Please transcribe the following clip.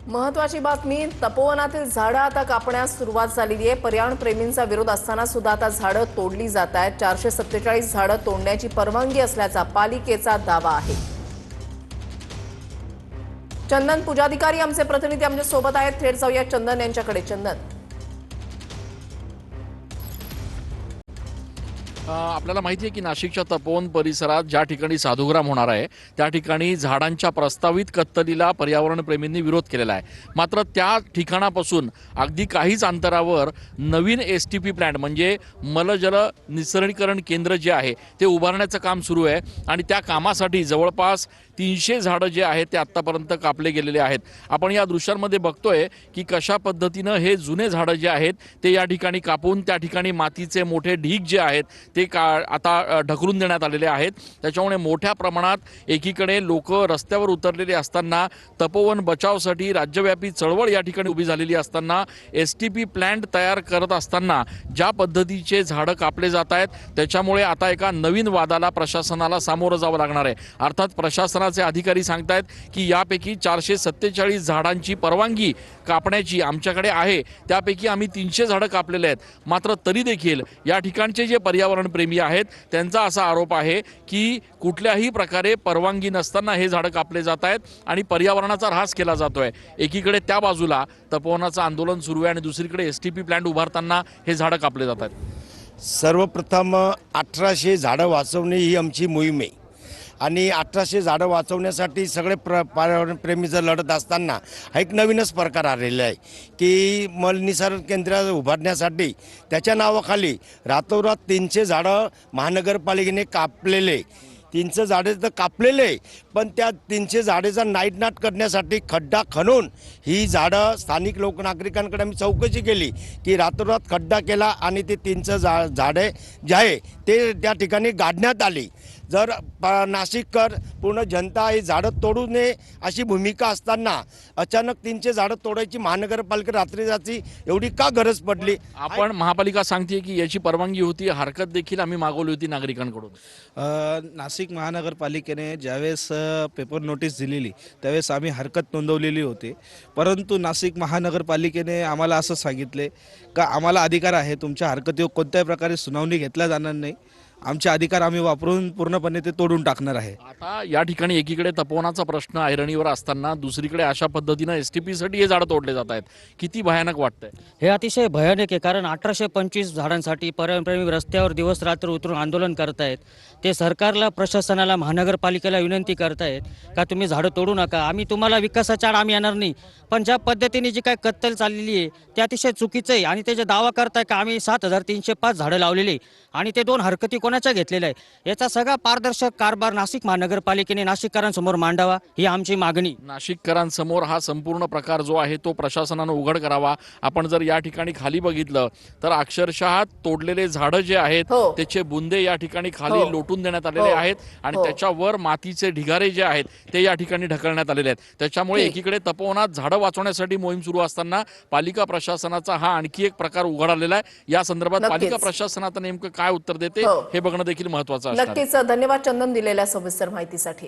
महत्वाची बातमी, तपोवनातील झाडं आता कापण्यास सुरुवात झालेली आहे। पर्यावरण प्रेमींचा विरोध असताना सुद्धा आता झाडं तोडली जात आहेत। 447 झाडं तोडण्याची परवानगी असल्याचा पालिकेचा दावा आहे। चंदन पूजाधिकारी आमचे प्रतिनिधी आमच्या सोबत आहेत, थेट जाऊया चंदन यांच्याकडे। चंदन, आपल्याला माहिती आहे की नाशिकच्या तपोवन परिसरात ज्या ठिकाणी साधूग्राम होणार आहे त्या ठिकाणी झाडांच्या प्रस्तावित कत्तलीला पर्यावरण प्रेमींनी विरोध केलेला आहे। मात्र त्या ठिकाणापासून अगदी काहीच अंतरावर नवीन STP प्लांट म्हणजे मलजल निसर्गीकरण केंद्र जे आहे ते उभारण्याचं काम सुरू आहे आणि त्या कामासाठी जवळपास 300 झाडं जे आहेत ते आत्तापर्यंत कापले गेलेले आहेत। आपण या दृश्यांमध्ये बघतोय की कशा पद्धतीनं हे जुने झाडं जे आहेत ते या ठिकाणी कापून त्या ठिकाणी मातीचे मोठे ढीग जे आहेत ते आता ढकलून देण्यात आलेले आहेत। त्याच्यामुळे मोठ्या प्रमाणात एकीकडे लोक रस्त्यावर उतरलेले असताना, तपोवन बचावसाठी राज्यव्यापी चळवळ या ठिकाणी उभी झालेली असताना, STP प्लांट तयार करत असताना ज्या पद्धतीचे झाडं कापले जात आहेत त्याच्यामुळे आता एका नवीन वादाला प्रशासनाला सामोरं जावं लागणार आहे। अर्थात प्रशासनाचे अधिकारी सांगतायत की यापैकी 447 झाडांची परवानगी कापण्याची आमच्याकडे आहे, त्यापैकी आम्ही 300 झाडं कापलेले आहेत। मात्र तरी देखील या ठिकाणचे जे पर्यावरण प्रेमी आहेत त्यांचा असा आरोप आहे की कुठल्याही प्रकारे परवानगी नसताना हे झाडं कापले जात आहेत आणि पर्यावरणाचा ऱ्हास केला जातोय। एकीकडे त्या बाजूला तपोवनाचं आंदोलन सुरू आहे आणि दुसरीकडे STP प्लांट उभारताना हे झाडं कापले जात आहेत। सर्वप्रथम 1800 झाडं वाचवणे ही आमची मोहीम आहे आणि 1800 झाडं वाचवण्यासाठी सगळे पर्यावरण प्रेमी जर लढत असताना हा एक नवीनच प्रकार आलेला आहे की मलनिसर्ग केंद्र उभारण्यासाठी त्याच्या नावाखाली रातोरात 300 झाडं महानगरपालिकेने कापलेले, 300 झाडे तर कापलेले, पण त्या 300 झाडेचा नाईटनाट करण्यासाठी खड्डा खणून ही झाडं स्थानिक लोकनागरिकांकडे आम्ही चौकशी केली की रातोरात खड्डा केला आणि ते 300 झाडे जे आहे ते त्या ठिकाणी गाडण्यात आली। जर नाशिककर पूर्ण जनता ही झाडं तोडू नये अशी भूमिका असताना अचानक 300 झाडं तोडायची महानगरपालिका रात्रीची एवढी का गरज पडली? आपण महापालिका सांगते की याची परवानगी होती, हरकत देखील आम्ही मागवली होती नागरिकांकडून। नाशिक महानगरपालिकेने ज्यावेळेस पेपर नोटीस दिलेली त्यावेळेस आम्ही हरकत नोंदवलेली होती, परंतु नाशिक महानगरपालिकेने आम्हाला असं सांगितले का आम्हाला अधिकार आहे, तुमच्या हरकतीवर कोणत्याही प्रकारे सुनावणी घेतल्या जाणार नाही, आमचे अधिकार आम्ही वापरून पूर्णपणे ते तोडून टाकणार आहे। आता या ठिकाणी एकीकडे तपोवनाचा प्रश्न ऐरणीवर असताना दुसरीकडे अशा पद्धतीनं STP साठी हे झाडं तोडले जात आहेत, किती भयानक वाटतंय? हे अतिशय भयानक आहे, कारण 1825 झाडांसाठी पर्यावरणप्रेमी रस्त्यावर दिवस रात्र उतरून आंदोलन करतायत। ते सरकारला, प्रशासनाला, महानगरपालिकेला विनंती करतायत का तुम्ही झाडं तोडू नका, आम्ही तुम्हाला विकासाच्या आड आम्ही येणार नाही, पण ज्या पद्धतीने जी काय कत्तल चाललेली आहे ते अतिशय चुकीचं आहे। आणि ते जे दावा करताय का आम्ही 7305 झाडं लावलेली आणि ते 2 हरकती कोणाच्या घेतलेल्या आहे, याचा सगळा पारदर्शक कारभार नाशिक महानगरपालिकेने नाशिककरांसमोर मांडावा ही आमची मागणी। नाशिककरांसमोर हा संपूर्ण प्रकार जो आहे तो प्रशासनानं उघड करावा। आपण जर या ठिकाणी खाली बघितलं तर अक्षरशः तोडलेले झाडं जे आहेत त्याचे बुंदे या ठिकाणी खाली लोटून देण्यात आलेले आहेत आणि त्याच्यावर मातीचे ढिगारे जे आहेत ते या ठिकाणी ढकलण्यात आलेले आहेत। त्याच्यामुळे एकीकडे तपोवनात झाडं वाचवण्यासाठी मोहीम सुरू असताना पालिका प्रशासनाचा हा आणखी एक प्रकार उघड आलेला आहे। या संदर्भात पालिका प्रशासन आता नेमकं काय उत्तर देते हे बघणं देखील महत्त्वाचं आहे। नक्कीच, धन्यवाद चंदन दिलेल्या सविस्तर माहितीसाठी।